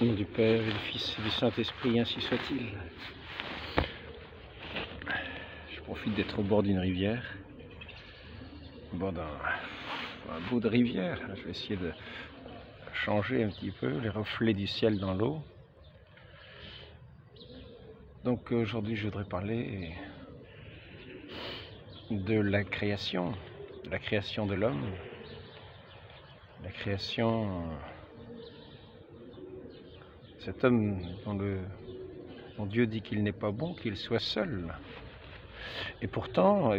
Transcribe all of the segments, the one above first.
Au nom du Père et du Fils et du Saint-Esprit, ainsi soit-il. Je profite d'être au bord d'une rivière, au bord d'un bout de rivière. Je vais essayer de changer un petit peu les reflets du ciel dans l'eau. Donc aujourd'hui, je voudrais parler de la création de l'homme, la création, cet homme dont Dieu dit qu'il n'est pas bon qu'il soit seul. Et pourtant,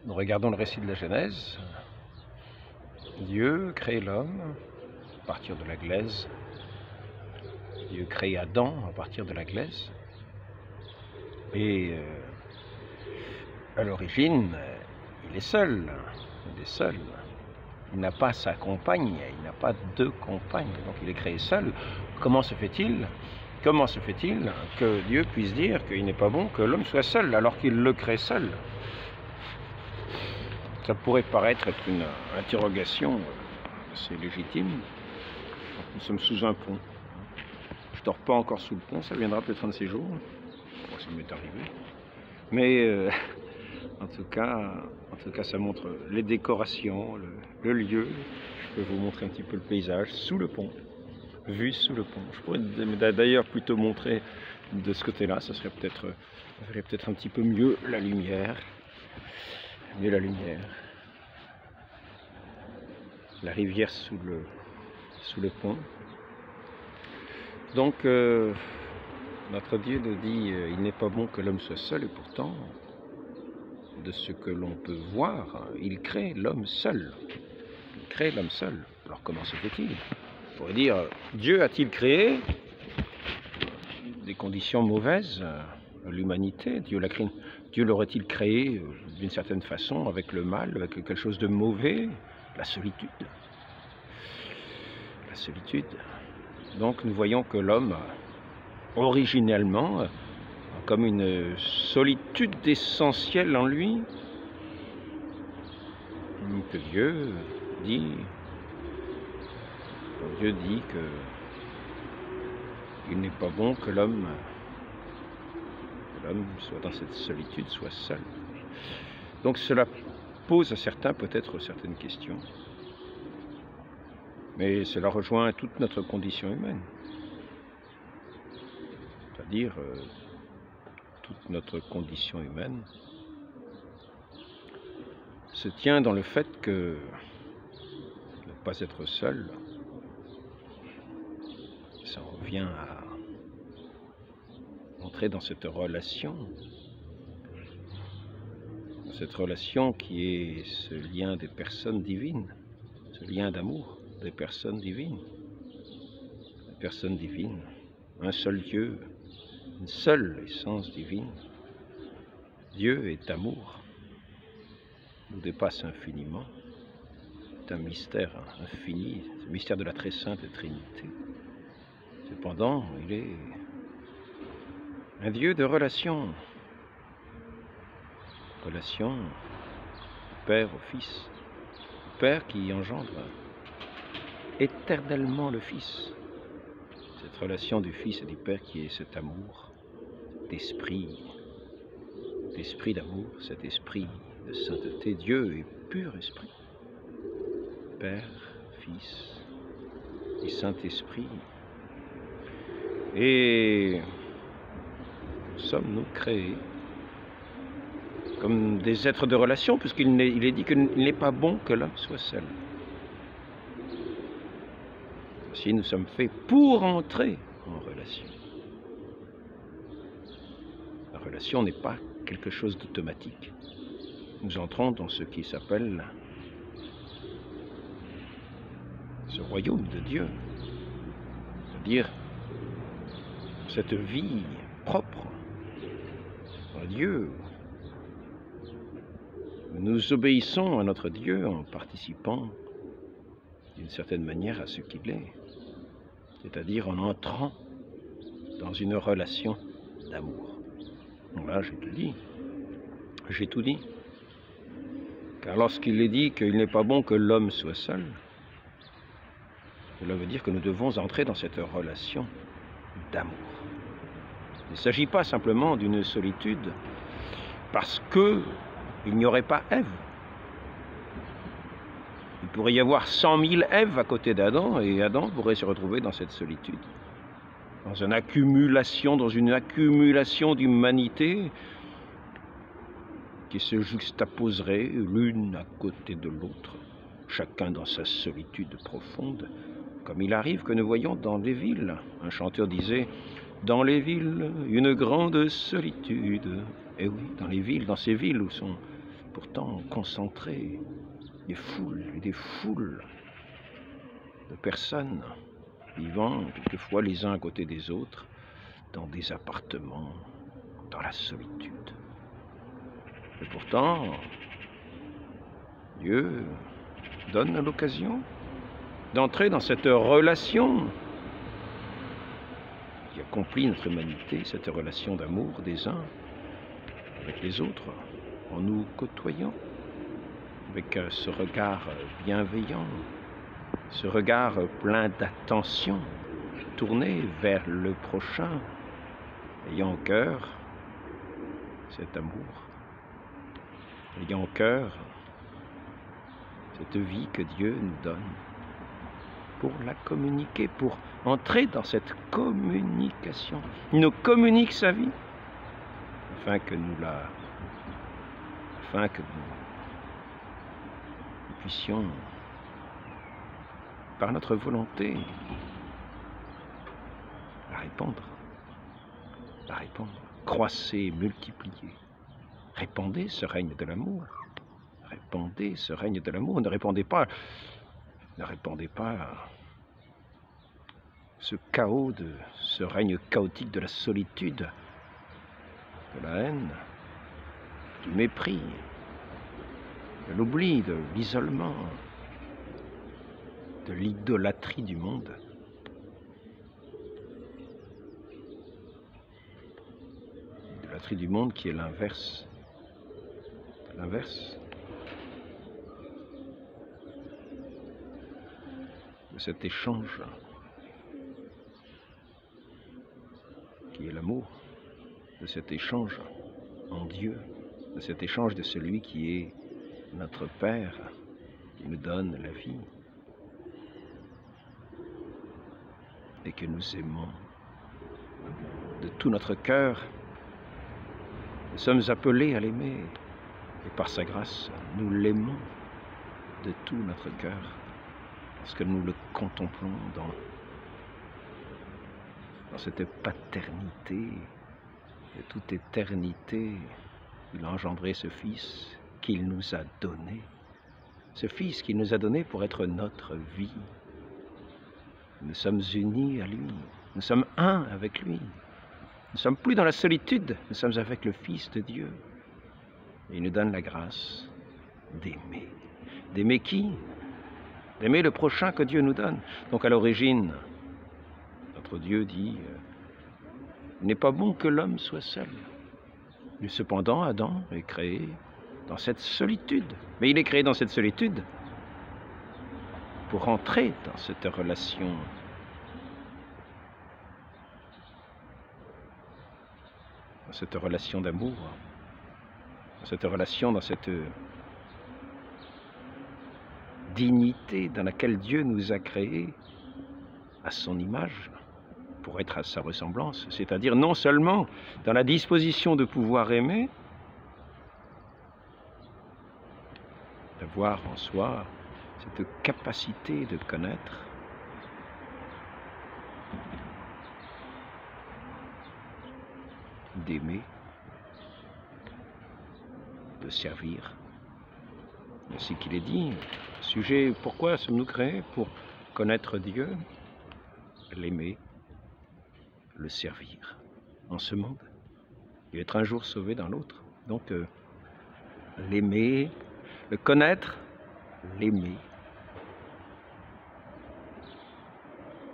nous regardons le récit de la Genèse. Dieu crée l'homme à partir de la glaise. Dieu crée Adam à partir de la glaise. Et à l'origine, il est seul. Il est seul. Il n'a pas sa compagne, il n'a pas de compagne. Donc il est créé seul. Comment se fait-il que Dieu puisse dire qu'il n'est pas bon que l'homme soit seul alors qu'il le crée seul? Ça pourrait paraître être une interrogation assez légitime. Nous sommes sous un pont. Je ne dors pas encore sous le pont, ça viendra peut-être un de ces jours. Ça m'est arrivé. Mais en tout cas, ça montre les décorations, le lieu. Je peux vous montrer un petit peu le paysage sous le pont, vu sous le pont. Je pourrais d'ailleurs plutôt montrer de ce côté-là, ça ferait peut-être un petit peu mieux la lumière. La rivière sous le pont. Donc notre Dieu nous dit il n'est pas bon que l'homme soit seul, et pourtant de ce que l'on peut voir, il crée l'homme seul. Il crée l'homme seul. Alors comment se fait-il? On pourrait dire, Dieu a-t-il créé des conditions mauvaises à l'humanité? Dieu l'aurait-il créé d'une certaine façon, avec le mal, avec quelque chose de mauvais? La solitude. La solitude. Donc nous voyons que l'homme, originellement, a comme une solitude essentielle en lui, que Dieu dit que il n'est pas bon que l'homme soit dans cette solitude, soit seul. Donc cela pose à certains peut-être certaines questions, mais cela rejoint toute notre condition humaine, c'est-à-dire toute notre condition humaine se tient dans le fait que ne pas être seul, ça revient à entrer dans cette relation qui est ce lien des personnes divines, ce lien d'amour des personnes divines, un seul Dieu, une seule essence divine. Dieu est amour, nous dépasse infiniment, c'est un mystère infini, c'est le mystère de la très sainte Trinité. Cependant, il est un Dieu de relation du Père au Fils, le Père qui engendre éternellement le Fils. Cette relation du Fils et du Père qui est cet amour, d'esprit d'amour, cet esprit de sainteté. Dieu est pur esprit, Père, Fils et Saint-Esprit. Et sommes-nous créés comme des êtres de relation, puisqu'il est dit qu'il n'est pas bon que l'homme soit seul. Si nous sommes faits pour entrer en relation. La relation n'est pas quelque chose d'automatique. Nous entrons dans ce qui s'appelle ce royaume de Dieu, c'est-à-dire cette vie propre à Dieu. Nous obéissons à notre Dieu en participant d'une certaine manière à ce qu'il est, c'est-à-dire en entrant dans une relation d'amour. Donc là, j'ai tout dit. Car lorsqu'il est dit qu'il n'est pas bon que l'homme soit seul, Cela veut dire que nous devons entrer dans cette relation d'amour. Il ne s'agit pas simplement d'une solitude parce qu'il n'y aurait pas Ève. Il pourrait y avoir 100 000 Èves à côté d'Adam, et Adam pourrait se retrouver dans cette solitude, dans une accumulation d'humanité qui se juxtaposerait l'une à côté de l'autre, chacun dans sa solitude profonde, comme il arrive que nous voyons dans les villes. Un chanteur disait « Dans les villes, une grande solitude ». Et oui, dans les villes, dans ces villes où sont pourtant concentrées des foules de personnes vivant quelquefois les uns à côté des autres, dans des appartements, dans la solitude. Et pourtant, Dieu donne l'occasion d'entrer dans cette relation qui accomplit notre humanité, cette relation d'amour des uns avec les autres, en nous côtoyant, avec ce regard bienveillant, ce regard plein d'attention, tourné vers le prochain, ayant au cœur cet amour, ayant au cœur cette vie que Dieu nous donne pour la communiquer, pour entrer dans cette communication. Il nous communique sa vie afin que nous puissions, par notre volonté, la répandre, croisser, multiplier. Répandez ce règne de l'amour. Répandez ce règne de l'amour. Ne répandez pas ce chaos, ce règne chaotique de la solitude, de la haine, du mépris, de l'oubli, de l'isolement, de l'idolâtrie du monde. L'idolâtrie du monde qui est l'inverse. L'inverse de cet échange qui est l'amour, de cet échange en Dieu, de cet échange de celui qui est notre Père, qui nous donne la vie et que nous aimons de tout notre cœur. Nous sommes appelés à l'aimer et par sa grâce, nous l'aimons de tout notre cœur parce que nous le contemplons dans cette paternité de toute éternité. Il a engendré ce Fils qu'il nous a donné, ce Fils qu'il nous a donné pour être notre vie. Nous sommes unis à lui, nous sommes un avec lui. Nous ne sommes plus dans la solitude, nous sommes avec le Fils de Dieu. Et il nous donne la grâce d'aimer. D'aimer qui? D'aimer le prochain que Dieu nous donne. Donc à l'origine, notre Dieu dit « Il n'est pas bon que l'homme soit seul ». Mais cependant, Adam est créé dans cette solitude. Mais il est créé dans cette solitude pour entrer dans cette relation d'amour, dans cette relation, dans cette dignité dans laquelle Dieu nous a créés à son image, pour être à sa ressemblance, c'est-à-dire non seulement dans la disposition de pouvoir aimer, d'avoir en soi cette capacité de connaître, d'aimer, de servir. Ainsi qu'il est dit, sujet, pourquoi sommes-nous créés? Pour connaître Dieu, l'aimer, le servir en ce monde et être un jour sauvé dans l'autre. Donc l'aimer, le connaître, l'aimer.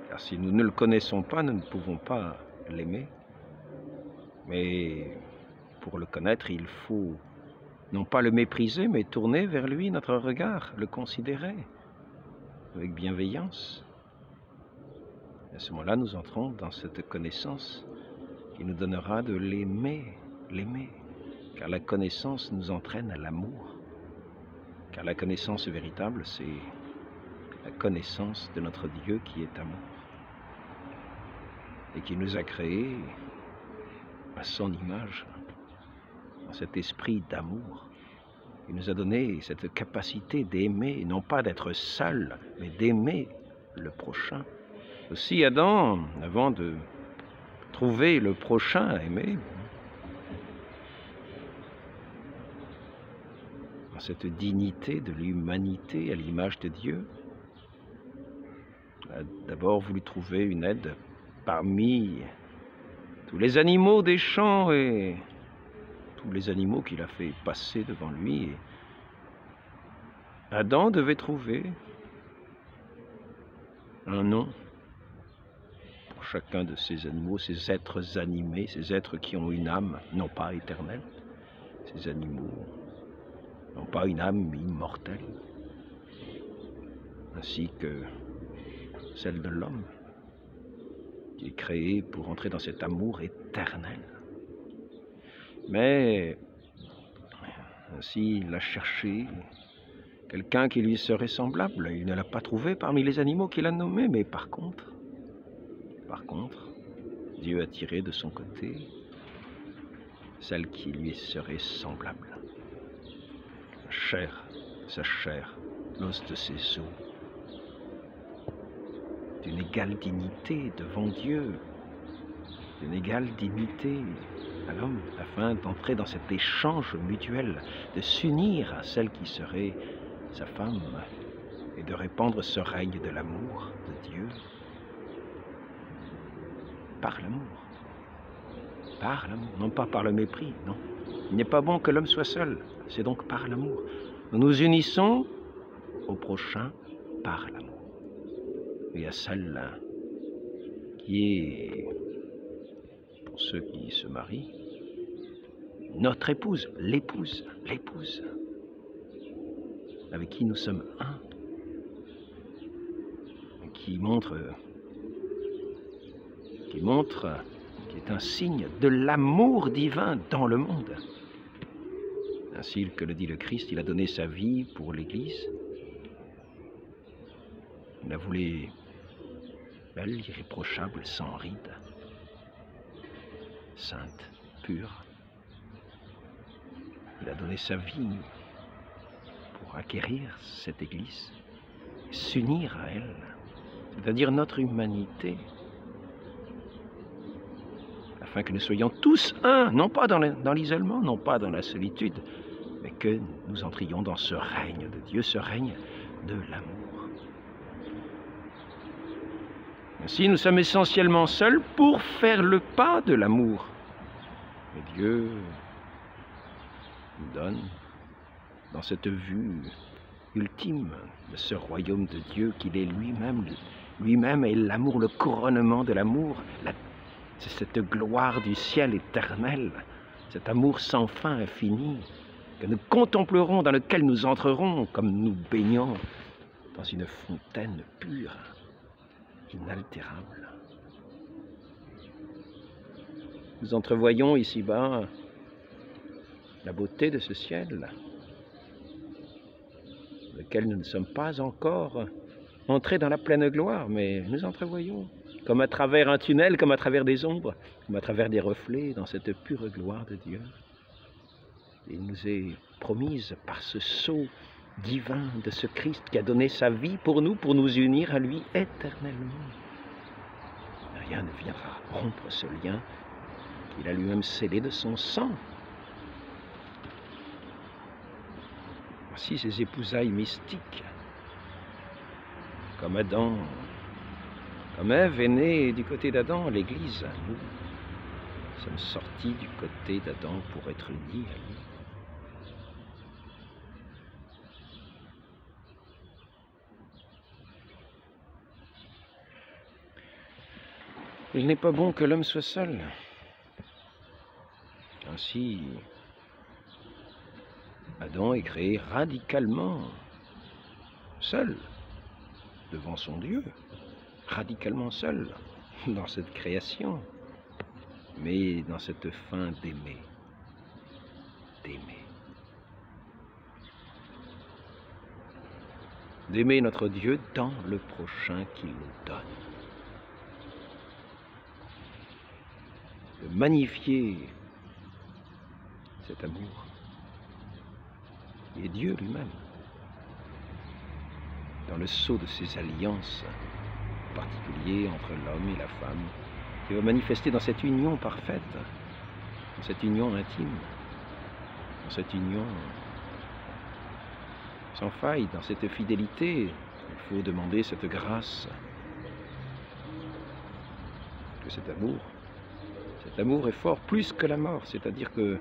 Car si nous ne le connaissons pas, nous ne pouvons pas l'aimer. Mais pour le connaître, il faut non pas le mépriser, mais tourner vers lui notre regard, le considérer avec bienveillance, ce moment-là, nous entrons dans cette connaissance qui nous donnera de l'aimer, car la connaissance nous entraîne à l'amour, car la connaissance véritable, c'est la connaissance de notre Dieu qui est amour, et qui nous a créés à son image, dans cet esprit d'amour. Il nous a donné cette capacité d'aimer, non pas d'être seul, mais d'aimer le prochain. Aussi Adam, avant de trouver le prochain à aimer, dans cette dignité de l'humanité à l'image de Dieu, a d'abord voulu trouver une aide parmi tous les animaux des champs et tous les animaux qu'il a fait passer devant lui. Et Adam devait trouver un nom pour chacun de ces animaux, ces êtres animés, ces êtres qui ont une âme, non pas éternelle. Ces animaux n'ont pas une âme immortelle, ainsi que celle de l'homme, qui est créé pour entrer dans cet amour éternel. Mais ainsi il a cherché quelqu'un qui lui serait semblable. Il ne l'a pas trouvé parmi les animaux qu'il a nommés, mais par contre, Dieu a tiré de son côté celle qui lui serait semblable. Sa chair, l'os de ses os, d'une égale dignité devant Dieu, d'une égale dignité à l'homme, afin d'entrer dans cet échange mutuel, de s'unir à celle qui serait sa femme, et de répandre ce règne de l'amour de Dieu par l'amour, non pas par le mépris, non. Il n'est pas bon que l'homme soit seul, c'est donc par l'amour. Nous nous unissons au prochain par l'amour. Et à celle-là qui est, pour ceux qui se marient, notre épouse, l'épouse, avec qui nous sommes un, qui est un signe de l'amour divin dans le monde. Ainsi que le dit le Christ, il a donné sa vie pour l'Église. Il la voulait belle, irréprochable, sans rides, sainte, pure. Il a donné sa vie pour acquérir cette Église, s'unir à elle, c'est-à-dire notre humanité, afin que nous soyons tous un, non pas dans l'isolement, non pas dans la solitude, mais que nous entrions dans ce règne de Dieu, ce règne de l'amour. Ainsi, nous sommes essentiellement seuls pour faire le pas de l'amour. Mais Dieu nous donne, dans cette vue ultime de ce royaume de Dieu qu'il est lui-même, lui-même est l'amour, le couronnement de l'amour, c'est cette gloire du ciel éternel, cet amour sans fin infini, que nous contemplerons, dans lequel nous entrerons comme nous baignons dans une fontaine pure, inaltérable. Nous entrevoyons ici-bas la beauté de ce ciel, lequel nous ne sommes pas encore entrés dans la pleine gloire, mais nous entrevoyons, comme à travers un tunnel, comme à travers des ombres, comme à travers des reflets, dans cette pure gloire de Dieu. Il nous est promise par ce sceau divin de ce Christ qui a donné sa vie pour nous unir à lui éternellement. Rien ne viendra rompre ce lien qu'il a lui-même scellé de son sang. Voici ces épousailles mystiques, comme Adam, comme Ève est née du côté d'Adam, l'Église, nous sommes sortis du côté d'Adam pour être unis à lui. Il n'est pas bon que l'homme soit seul. Ainsi, Adam est créé radicalement seul devant son Dieu, radicalement seul. dans cette création, mais dans cette fin d'aimer. D'aimer notre Dieu dans le prochain qu'il nous donne. De magnifier cet amour. Et Dieu lui-même, dans le sceau de ses alliances, en particulier entre l'homme et la femme, qui va manifester dans cette union parfaite, dans cette union intime, dans cette union sans faille, dans cette fidélité. Il faut demander cette grâce, que cet amour est fort plus que la mort, c'est-à-dire que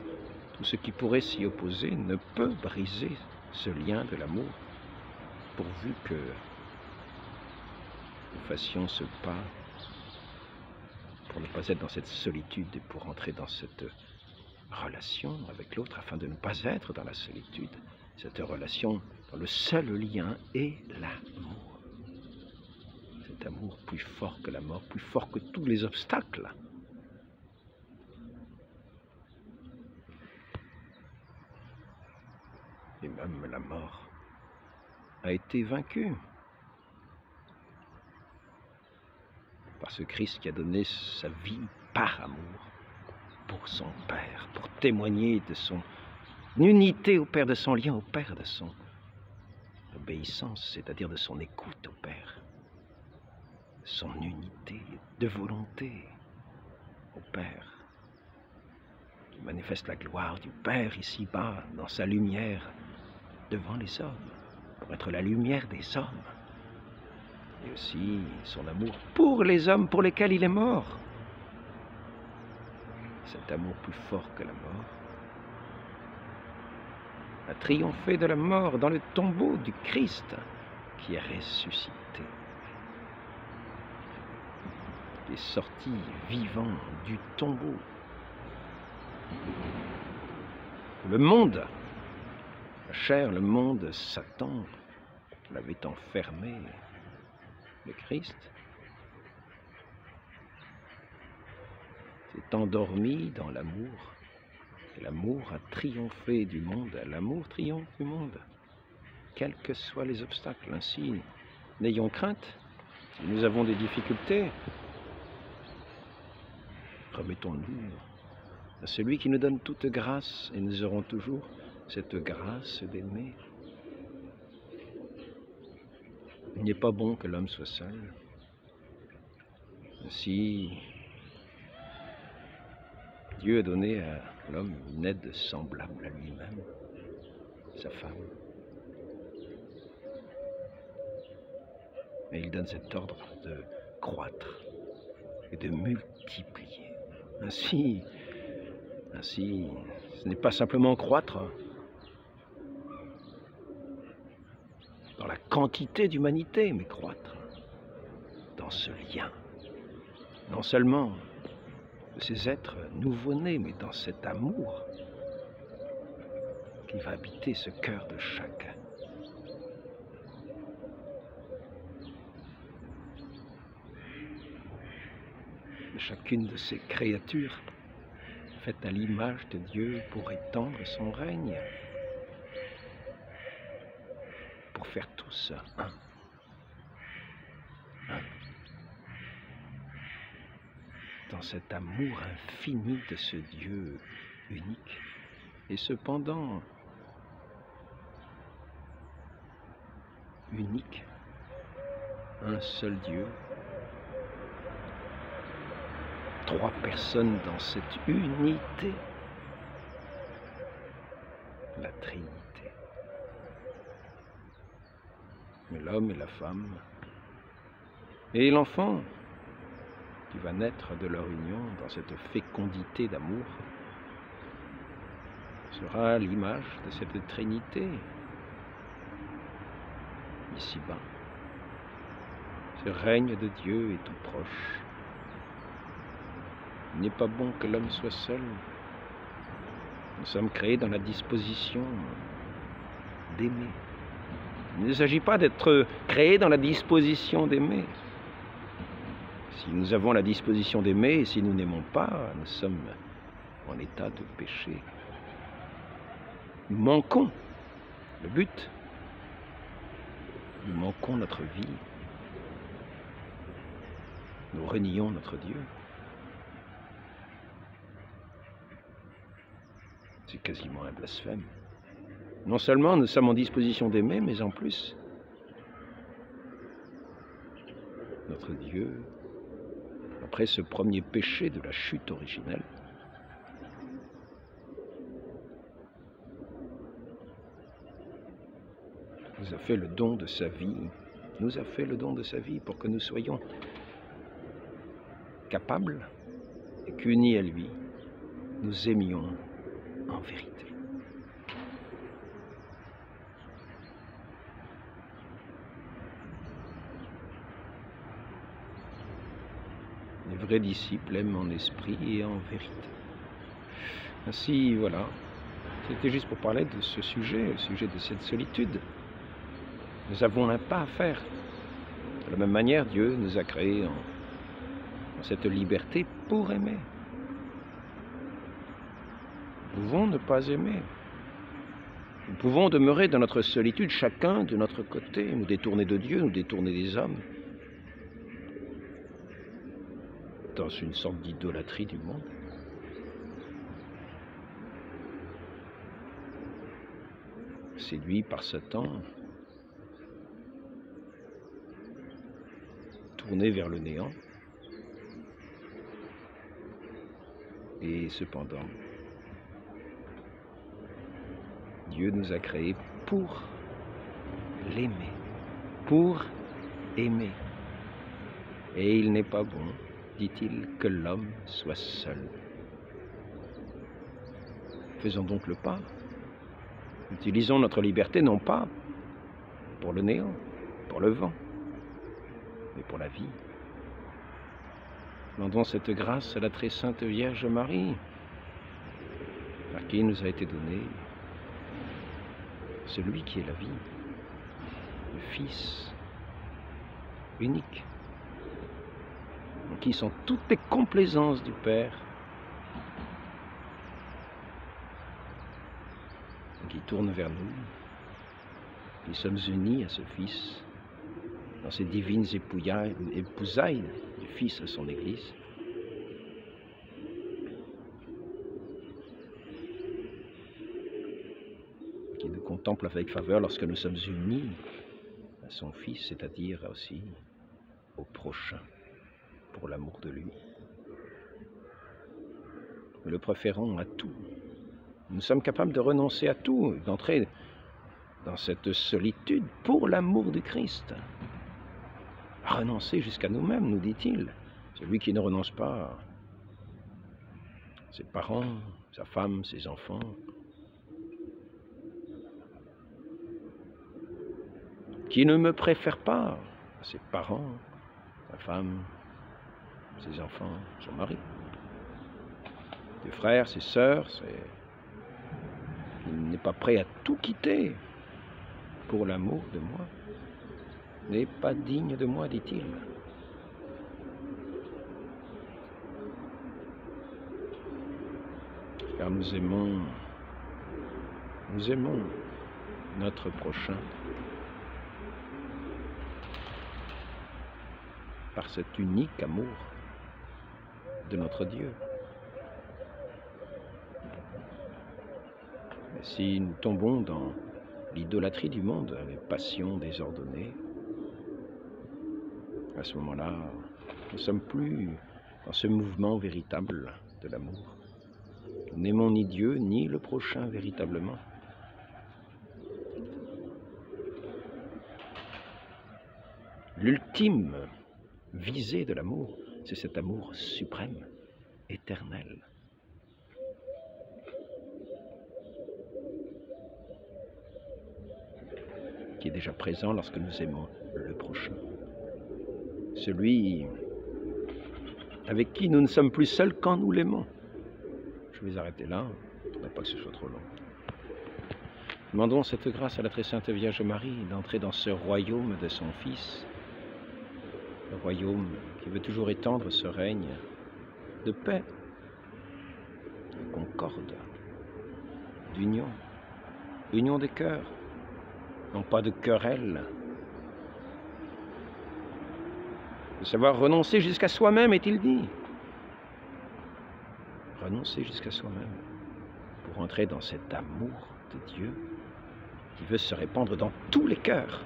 tout ce qui pourrait s'y opposer ne peut briser ce lien de l'amour, pourvu que nous fassions ce pas pour ne pas être dans cette solitude et pour entrer dans cette relation avec l'autre, afin de ne pas être dans la solitude, cette relation dont le seul lien est l'amour. Cet amour plus fort que la mort, plus fort que tous les obstacles. Et même la mort a été vaincue par ce Christ qui a donné sa vie par amour pour son Père, pour témoigner de son unité au Père, de son lien au Père, de son obéissance, c'est-à-dire de son écoute au Père, de son unité de volonté au Père, qui manifeste la gloire du Père ici-bas, dans sa lumière, devant les hommes, pour être la lumière des hommes, et aussi son amour pour les hommes pour lesquels il est mort. Cet amour plus fort que la mort a triomphé de la mort dans le tombeau du Christ qui est ressuscité, qui est sorti vivant du tombeau. Le monde, la chair, le monde, Satan l'avait enfermé. Le Christ s'est endormi dans l'amour. Et l'amour a triomphé du monde. L'amour triomphe du monde, quels que soient les obstacles. Ainsi, n'ayons crainte. Si nous avons des difficultés, remettons-nous à celui qui nous donne toute grâce, et nous aurons toujours cette grâce d'aimer. Il n'est pas bon que l'homme soit seul. Ainsi, Dieu a donné à l'homme une aide semblable à lui-même, sa femme. Mais il donne cet ordre de croître et de multiplier. Ainsi, ce n'est pas simplement croître dans la quantité d'humanité, mais croître dans ce lien, non seulement de ces êtres nouveau-nés, mais dans cet amour qui va habiter ce cœur de chacun. De chacune de ces créatures faites à l'image de Dieu pour étendre son règne, pour faire tous un. Dans cet amour infini de ce Dieu unique, et cependant unique, un seul Dieu, trois personnes dans cette unité, la Trinité. Mais l'homme et la femme, et l'enfant qui va naître de leur union dans cette fécondité d'amour, sera l'image de cette Trinité, ici-bas. Ce règne de Dieu est tout proche. Il n'est pas bon que l'homme soit seul. Nous sommes créés dans la disposition d'aimer. Il ne s'agit pas d'être créés dans la disposition d'aimer. Il Si nous avons la disposition d'aimer, et si nous n'aimons pas, nous sommes en état de péché. Nous manquons le but. Nous manquons notre vie. Nous renions notre Dieu. C'est quasiment un blasphème. Non seulement nous sommes en disposition d'aimer, mais en plus, notre Dieu, après ce premier péché de la chute originelle, nous a fait le don de sa vie, nous a fait le don de sa vie pour que nous soyons capables et qu'unis à lui, nous aimions en vérité. Les vrais disciples aiment en esprit et en vérité. Ainsi, voilà, c'était juste pour parler de ce sujet, le sujet de cette solitude. Nous avons un pas à faire. De la même manière, Dieu nous a créés en cette liberté pour aimer. Nous pouvons ne pas aimer. Nous pouvons demeurer dans notre solitude, chacun de notre côté, nous détourner de Dieu, nous détourner des hommes, dans une sorte d'idolâtrie du monde. Séduit par Satan, tourné vers le néant. Et cependant, Dieu nous a créés pour l'aimer, pour aimer. Et il n'est pas bon, dit-il, que l'homme soit seul. Faisons donc le pas. Utilisons notre liberté non pas pour le néant, pour le vent, mais pour la vie. Demandons cette grâce à la très sainte Vierge Marie, par qui nous a été donné celui qui est la vie, le Fils unique, en qui sont toutes les complaisances du Père, qui tourne vers nous. Nous sommes unis à ce Fils, dans ces divines épousailles du Fils à son Église. Qui nous contemple avec faveur lorsque nous sommes unis à son Fils, c'est-à-dire aussi au prochain, pour l'amour de lui. Nous le préférons à tout. Nous sommes capables de renoncer à tout, d'entrer dans cette solitude pour l'amour du Christ. Renoncer jusqu'à nous-mêmes, nous dit-il. Celui qui ne renonce pas à ses parents, sa femme, ses enfants, qui ne me préfère pas à ses parents, sa femme, ses enfants, son mari, ses frères, ses sœurs, il n'est pas prêt à tout quitter pour l'amour de moi, n'est pas digne de moi, dit-il. Car nous aimons notre prochain par cet unique amour de notre Dieu. Mais si nous tombons dans l'idolâtrie du monde, les passions désordonnées, à ce moment-là, nous ne sommes plus dans ce mouvement véritable de l'amour. Nous n'aimons ni Dieu, ni le prochain véritablement. L'ultime visée de l'amour, c'est cet amour suprême, éternel. Qui est déjà présent lorsque nous aimons le prochain. Celui avec qui nous ne sommes plus seuls quand nous l'aimons. Je vais arrêter là, pour ne pas que ce soit trop long. Demandons cette grâce à la très sainte Vierge Marie d'entrer dans ce royaume de son Fils, le royaume qui veut toujours étendre ce règne de paix, de concorde, d'union, union des cœurs, non pas de querelle, de savoir renoncer jusqu'à soi-même, est-il dit. Renoncer jusqu'à soi-même pour entrer dans cet amour de Dieu qui veut se répandre dans tous les cœurs.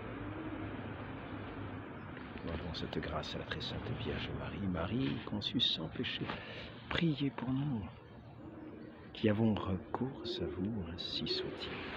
Demandons cette grâce à la très sainte Vierge Marie, Marie conçue sans péché. Priez pour nous qui avons recours à vous, ainsi soit-il.